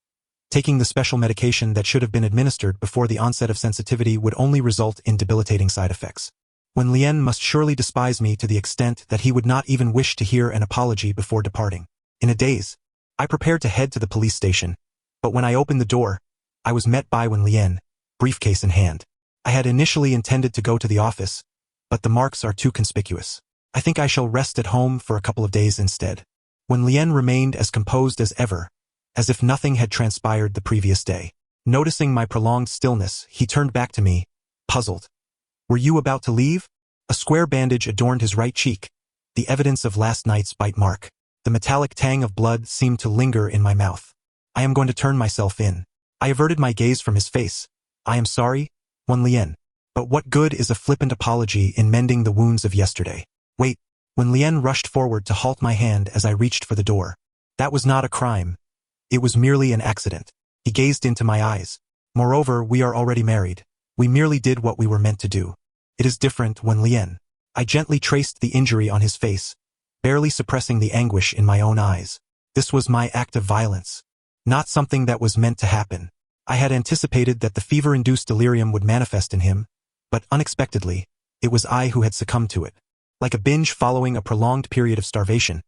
Taking the special medication that should have been administered before the onset of sensitivity would only result in debilitating side effects. Wen Lian must surely despise me to the extent that he would not even wish to hear an apology before departing. In a daze, I prepared to head to the police station, but when I opened the door, I was met by Wen Lian, briefcase in hand. I had initially intended to go to the office, but the marks are too conspicuous. I think I shall rest at home for a couple of days instead. Wen Lian remained as composed as ever, as if nothing had transpired the previous day. Noticing my prolonged stillness, he turned back to me, puzzled. Were you about to leave? A square bandage adorned his right cheek, the evidence of last night's bite mark. The metallic tang of blood seemed to linger in my mouth. I am going to turn myself in. I averted my gaze from his face. I am sorry, Wen Lian. But what good is a flippant apology in mending the wounds of yesterday? Wait. Wen Lian rushed forward to halt my hand as I reached for the door. That was not a crime. It was merely an accident. He gazed into my eyes. Moreover, we are already married. We merely did what we were meant to do. It is different, Wen Lian. I gently traced the injury on his face, barely suppressing the anguish in my own eyes. This was my act of violence, not something that was meant to happen. I had anticipated that the fever-induced delirium would manifest in him, but unexpectedly, it was I who had succumbed to it. Like a binge following a prolonged period of starvation,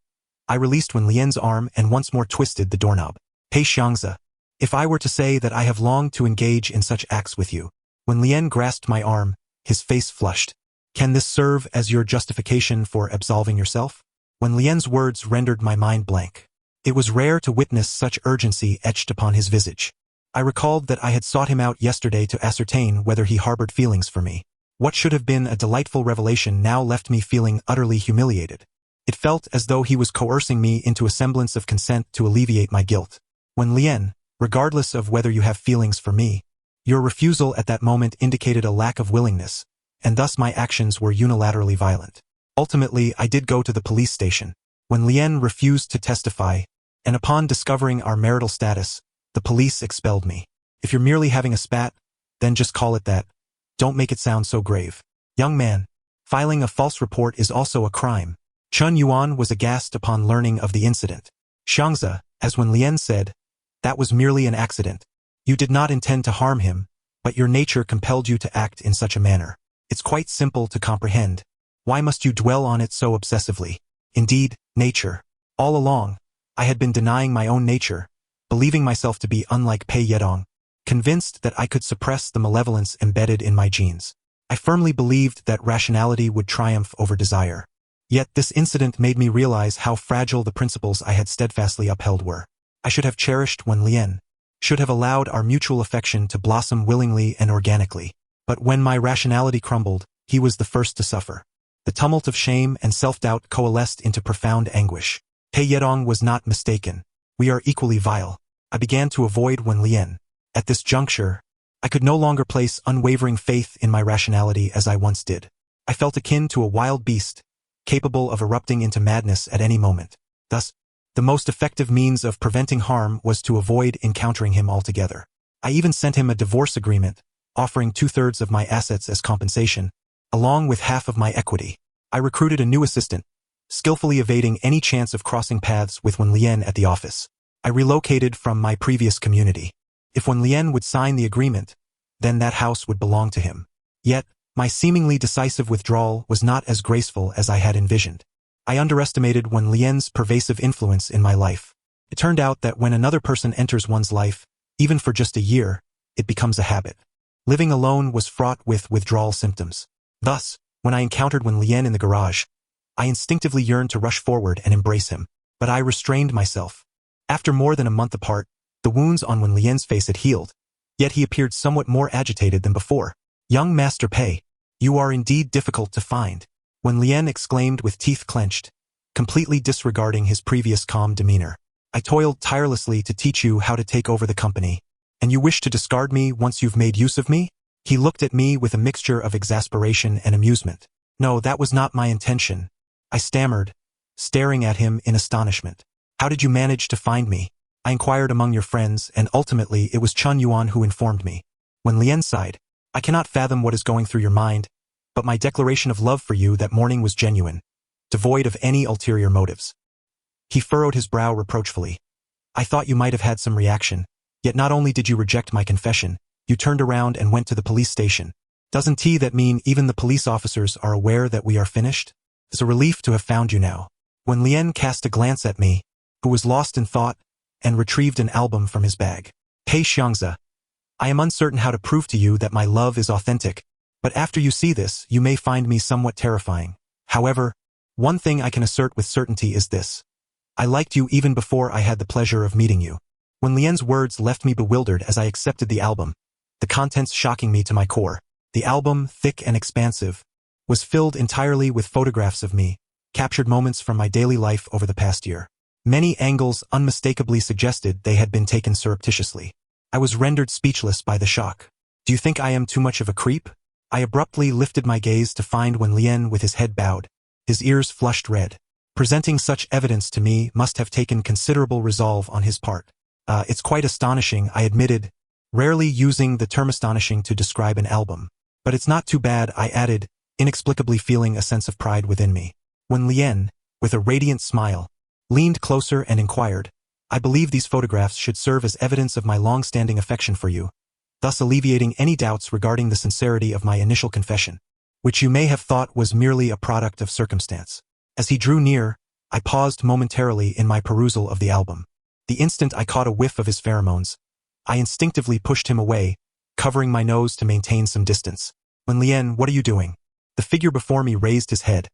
I released Wen Lian's arm and once more twisted the doorknob. Hey Xiangzi, if I were to say that I have longed to engage in such acts with you. Wen Lian grasped my arm, his face flushed. Can this serve as your justification for absolving yourself? Wen Lian's words rendered my mind blank. It was rare to witness such urgency etched upon his visage. I recalled that I had sought him out yesterday to ascertain whether he harbored feelings for me. What should have been a delightful revelation now left me feeling utterly humiliated. It felt as though he was coercing me into a semblance of consent to alleviate my guilt. Wen Lian, regardless of whether you have feelings for me, your refusal at that moment indicated a lack of willingness, and thus my actions were unilaterally violent. Ultimately, I did go to the police station. Wen Lian refused to testify, and upon discovering our marital status, the police expelled me. If you're merely having a spat, then just call it that. Don't make it sound so grave. Young man, filing a false report is also a crime. Chun Yuan was aghast upon learning of the incident. Xiangzi, as Wen Lian said, that was merely an accident. You did not intend to harm him, but your nature compelled you to act in such a manner. It's quite simple to comprehend. Why must you dwell on it so obsessively? Indeed, nature. All along, I had been denying my own nature, believing myself to be unlike Pei Yedong, convinced that I could suppress the malevolence embedded in my genes. I firmly believed that rationality would triumph over desire. Yet this incident made me realize how fragile the principles I had steadfastly upheld were. I should have cherished Wen Lian, should have allowed our mutual affection to blossom willingly and organically. But when my rationality crumbled, he was the first to suffer. The tumult of shame and self-doubt coalesced into profound anguish. Pei Yedong was not mistaken. We are equally vile. I began to avoid Wen Lian. At this juncture, I could no longer place unwavering faith in my rationality as I once did. I felt akin to a wild beast, capable of erupting into madness at any moment. Thus, the most effective means of preventing harm was to avoid encountering him altogether. I even sent him a divorce agreement, offering 2/3 of my assets as compensation, along with half of my equity. I recruited a new assistant, skillfully evading any chance of crossing paths with Wen Lian at the office. I relocated from my previous community. If Wen Lian would sign the agreement, then that house would belong to him. Yet, my seemingly decisive withdrawal was not as graceful as I had envisioned. I underestimated Wen Lian's pervasive influence in my life. It turned out that when another person enters one's life, even for just a year, it becomes a habit. Living alone was fraught with withdrawal symptoms. Thus, when I encountered Wen Lian in the garage, I instinctively yearned to rush forward and embrace him, but I restrained myself. After more than a month apart, the wounds on Wen Lian's face had healed, yet he appeared somewhat more agitated than before. Young Master Pei, you are indeed difficult to find, Wen Lian exclaimed with teeth clenched, completely disregarding his previous calm demeanor. I toiled tirelessly to teach you how to take over the company, and you wish to discard me once you've made use of me? He looked at me with a mixture of exasperation and amusement. No, that was not my intention, I stammered, staring at him in astonishment. How did you manage to find me? I inquired among your friends, and ultimately it was Chun Yuan who informed me. Wen Lian sighed. I cannot fathom what is going through your mind, but my declaration of love for you that morning was genuine, devoid of any ulterior motives. He furrowed his brow reproachfully. I thought you might have had some reaction, yet not only did you reject my confession, you turned around and went to the police station. Doesn't that mean even the police officers are aware that we are finished? It's a relief to have found you now. When Lien cast a glance at me, who was lost in thought, and retrieved an album from his bag. Hey Xiangzi, I am uncertain how to prove to you that my love is authentic, but after you see this, you may find me somewhat terrifying. However, one thing I can assert with certainty is this. I liked you even before I had the pleasure of meeting you. When Lien's words left me bewildered as I accepted the album, the contents shocking me to my core. The album, thick and expansive, was filled entirely with photographs of me, captured moments from my daily life over the past year. Many angles unmistakably suggested they had been taken surreptitiously. I was rendered speechless by the shock. Do you think I am too much of a creep? I abruptly lifted my gaze to find when Lien, with his head bowed, his ears flushed red. Presenting such evidence to me must have taken considerable resolve on his part. It's quite astonishing, I admitted, rarely using the term astonishing to describe an album. But it's not too bad, I added, inexplicably feeling a sense of pride within me. When Lien, with a radiant smile, leaned closer and inquired, I believe these photographs should serve as evidence of my long-standing affection for you, thus alleviating any doubts regarding the sincerity of my initial confession, which you may have thought was merely a product of circumstance. As he drew near, I paused momentarily in my perusal of the album. The instant I caught a whiff of his pheromones, I instinctively pushed him away, covering my nose to maintain some distance. When Lien, what are you doing? The figure before me raised his head,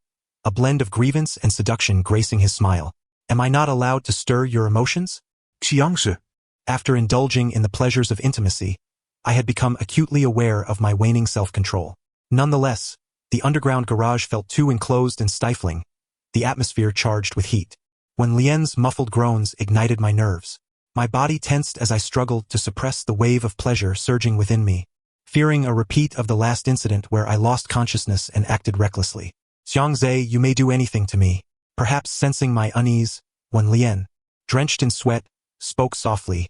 a blend of grievance and seduction gracing his smile. Am I not allowed to stir your emotions? Xiangzi. After indulging in the pleasures of intimacy, I had become acutely aware of my waning self-control. Nonetheless, the underground garage felt too enclosed and stifling, the atmosphere charged with heat. When Lien's muffled groans ignited my nerves, my body tensed as I struggled to suppress the wave of pleasure surging within me, fearing a repeat of the last incident where I lost consciousness and acted recklessly. Xiangzi, you may do anything to me. Perhaps sensing my unease, when Lien, drenched in sweat, spoke softly.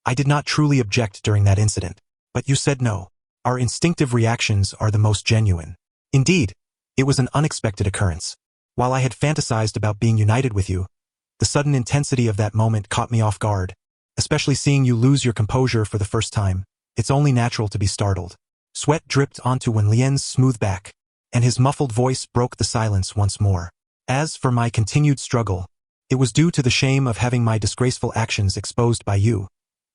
I did not truly object during that incident, but you said no. Our instinctive reactions are the most genuine. Indeed, it was an unexpected occurrence. While I had fantasized about being united with you, the sudden intensity of that moment caught me off guard. Especially seeing you lose your composure for the first time, it's only natural to be startled. Sweat dripped onto Wen Lien's smooth back, and his muffled voice broke the silence once more. As for my continued struggle, it was due to the shame of having my disgraceful actions exposed by you,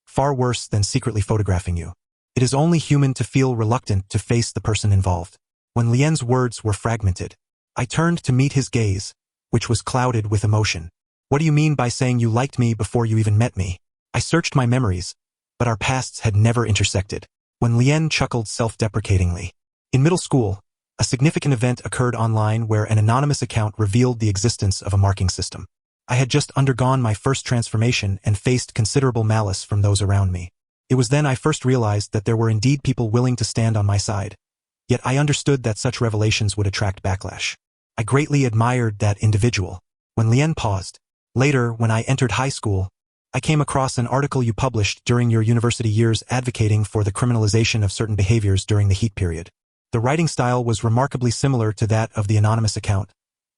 far worse than secretly photographing you. It is only human to feel reluctant to face the person involved. When Lien's words were fragmented, I turned to meet his gaze, which was clouded with emotion. What do you mean by saying you liked me before you even met me? I searched my memories, but our pasts had never intersected. When Lien chuckled self-deprecatingly. In middle school, a significant event occurred online where an anonymous account revealed the existence of a marking system. I had just undergone my first transformation and faced considerable malice from those around me. It was then I first realized that there were indeed people willing to stand on my side. Yet I understood that such revelations would attract backlash. I greatly admired that individual. When Lien paused. Later, when I entered high school, I came across an article you published during your university years advocating for the criminalization of certain behaviors during the heat period. The writing style was remarkably similar to that of the anonymous account,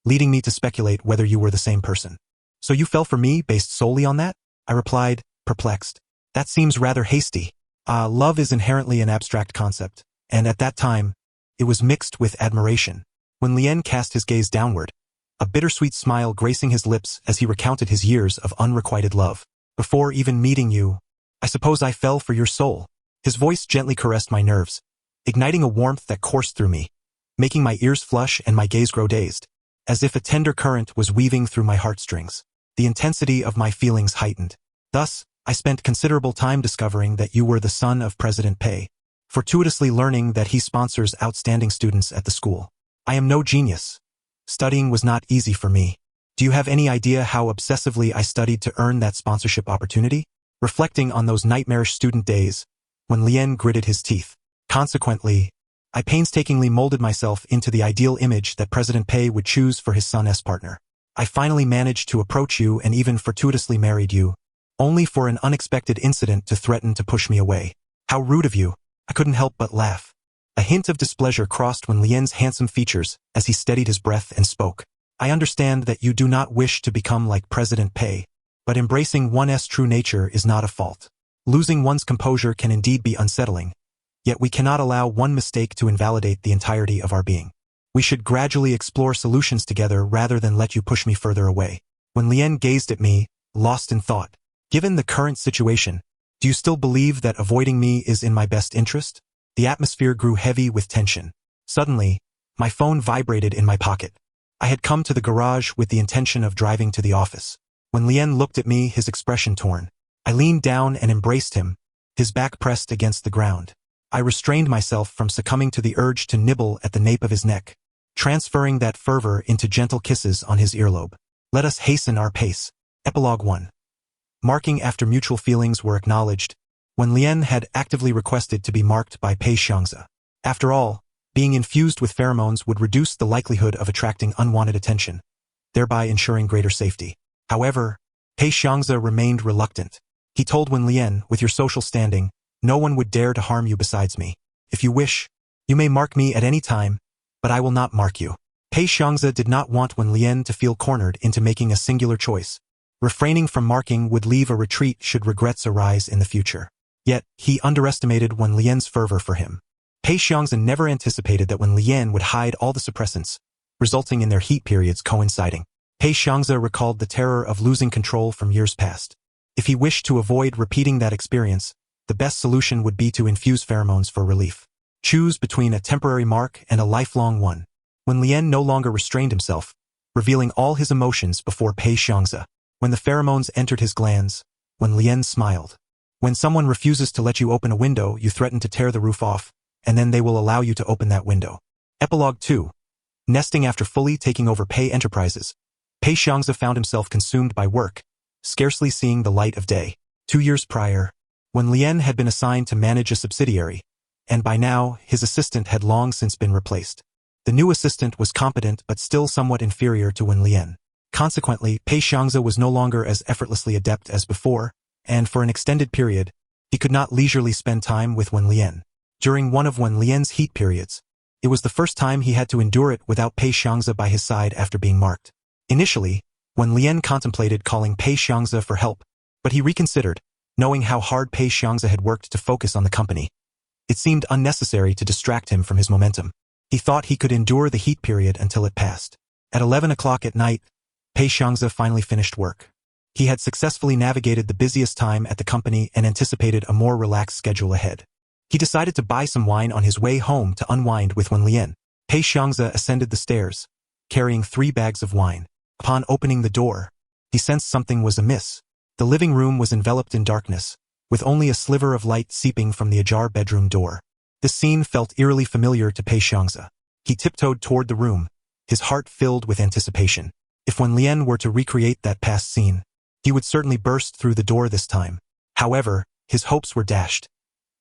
leading me to speculate whether you were the same person. So you fell for me based solely on that? I replied, perplexed. That seems rather hasty. Love is inherently an abstract concept, and at that time, it was mixed with admiration. When Lien cast his gaze downward, a bittersweet smile gracing his lips as he recounted his years of unrequited love. Before even meeting you, I suppose I fell for your soul. His voice gently caressed my nerves, igniting a warmth that coursed through me, making my ears flush and my gaze grow dazed, as if a tender current was weaving through my heartstrings. The intensity of my feelings heightened. Thus, I spent considerable time discovering that you were the son of President Pei, fortuitously learning that he sponsors outstanding students at the school. I am no genius. Studying was not easy for me. Do you have any idea how obsessively I studied to earn that sponsorship opportunity? Reflecting on those nightmarish student days, when Lien gritted his teeth. Consequently, I painstakingly molded myself into the ideal image that President Pei would choose for his son's partner. I finally managed to approach you and even fortuitously married you, only for an unexpected incident to threaten to push me away. How rude of you. I couldn't help but laugh. A hint of displeasure crossed Wen Lien's handsome features as he steadied his breath and spoke. I understand that you do not wish to become like President Pei, but embracing one's true nature is not a fault. Losing one's composure can indeed be unsettling, Yet we cannot allow one mistake to invalidate the entirety of our being. We should gradually explore solutions together rather than let you push me further away. When Lien gazed at me, lost in thought. Given the current situation, do you still believe that avoiding me is in my best interest? The atmosphere grew heavy with tension. Suddenly, my phone vibrated in my pocket. I had come to the garage with the intention of driving to the office. When Lien looked at me, his expression torn. I leaned down and embraced him, his back pressed against the ground. I restrained myself from succumbing to the urge to nibble at the nape of his neck, transferring that fervor into gentle kisses on his earlobe. Let us hasten our pace. Epilogue 1. Marking after mutual feelings were acknowledged, when Lien had actively requested to be marked by Pei Xiangzi. After all, being infused with pheromones would reduce the likelihood of attracting unwanted attention, thereby ensuring greater safety. However, Pei Xiangzi remained reluctant. He told Wen Lien, with your social standing, no one would dare to harm you besides me. If you wish, you may mark me at any time, but I will not mark you. Pei Xiangzi did not want Wen Lien to feel cornered into making a singular choice. Refraining from marking would leave a retreat should regrets arise in the future. Yet, he underestimated Wen Lien's fervor for him. Pei Xiangzi never anticipated that Wen Lien would hide all the suppressants, resulting in their heat periods coinciding. Pei Xiangzi recalled the terror of losing control from years past. If he wished to avoid repeating that experience, the best solution would be to infuse pheromones for relief. Choose between a temporary mark and a lifelong one. Wen Lien no longer restrained himself, revealing all his emotions before Pei Xiangzi. When the pheromones entered his glands, Wen Lien smiled. When someone refuses to let you open a window, you threaten to tear the roof off, and then they will allow you to open that window. Epilogue 2. Nesting after fully taking over Pei Enterprises, Pei Xiangzi found himself consumed by work, scarcely seeing the light of day. 2 years prior, Wen Lien had been assigned to manage a subsidiary, and by now, his assistant had long since been replaced. The new assistant was competent but still somewhat inferior to Wen Lien. Consequently, Pei Xiangzi was no longer as effortlessly adept as before, and for an extended period, he could not leisurely spend time with Wen Lien. During one of Wen Lien's heat periods, it was the first time he had to endure it without Pei Xiangzi by his side after being marked. Initially, Wen Lien contemplated calling Pei Xiangzi for help, but he reconsidered, knowing how hard Pei Xiangzi had worked to focus on the company. It seemed unnecessary to distract him from his momentum. He thought he could endure the heat period until it passed. At 11 o'clock at night, Pei Xiangzi finally finished work. He had successfully navigated the busiest time at the company and anticipated a more relaxed schedule ahead. He decided to buy some wine on his way home to unwind with Wen Lien. Pei Xiangzi ascended the stairs, carrying 3 bags of wine. Upon opening the door, he sensed something was amiss. The living room was enveloped in darkness, with only a sliver of light seeping from the ajar bedroom door. This scene felt eerily familiar to Pei Xiangzi. He tiptoed toward the room, his heart filled with anticipation. If Wen Lien were to recreate that past scene, he would certainly burst through the door this time. However, his hopes were dashed.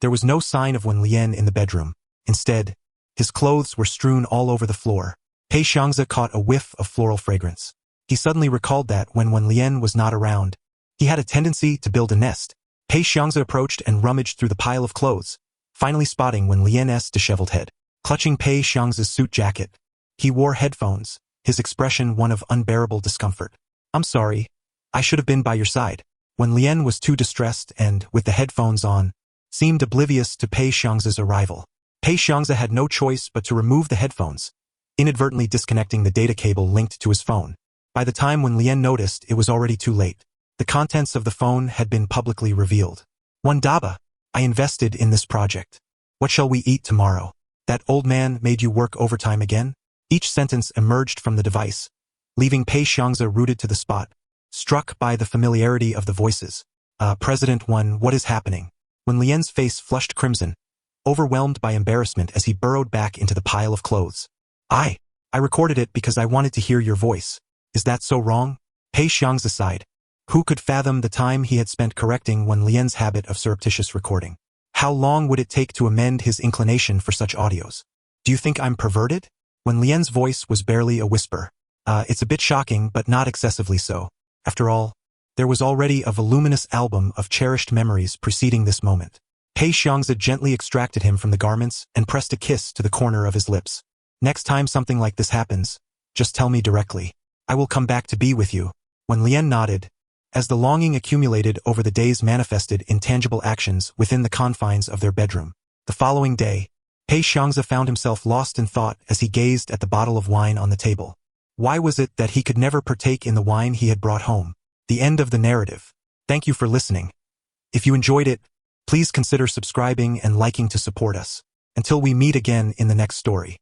There was no sign of Wen Lien in the bedroom. Instead, his clothes were strewn all over the floor. Pei Xiangzi caught a whiff of floral fragrance. He suddenly recalled that when Wen Lien was not around, he had a tendency to build a nest. Pei Xiangzi approached and rummaged through the pile of clothes, finally spotting Wen Lien's disheveled head. Clutching Pei Xiangzi's suit jacket, he wore headphones, his expression one of unbearable discomfort. I'm sorry. I should have been by your side. Wen Lien was too distressed and, with the headphones on, seemed oblivious to Pei Xiangzi's arrival. Pei Xiangzi had no choice but to remove the headphones, inadvertently disconnecting the data cable linked to his phone. By the time Wen Lien noticed, it was already too late. The contents of the phone had been publicly revealed. One Daba, I invested in this project. What shall we eat tomorrow? That old man made you work overtime again? Each sentence emerged from the device, leaving Pei Xiangzi rooted to the spot, struck by the familiarity of the voices. President 1, what is happening? Wen Lien's face flushed crimson, overwhelmed by embarrassment as he burrowed back into the pile of clothes. I recorded it because I wanted to hear your voice. Is that so wrong? Pei Xiangzi sighed. Who could fathom the time he had spent correcting Wen Lien's habit of surreptitious recording? How long would it take to amend his inclination for such audios? Do you think I'm perverted? Wen Lien's voice was barely a whisper. It's a bit shocking, but not excessively so. After all, there was already a voluminous album of cherished memories preceding this moment. Pei Xiangzi gently extracted him from the garments and pressed a kiss to the corner of his lips. Next time something like this happens, just tell me directly. I will come back to be with you. Wen Lien nodded, as the longing accumulated over the days manifested in tangible actions within the confines of their bedroom. The following day, Pei Xiangzi found himself lost in thought as he gazed at the bottle of wine on the table. Why was it that he could never partake in the wine he had brought home? The end of the narrative. Thank you for listening. If you enjoyed it, please consider subscribing and liking to support us. Until we meet again in the next story.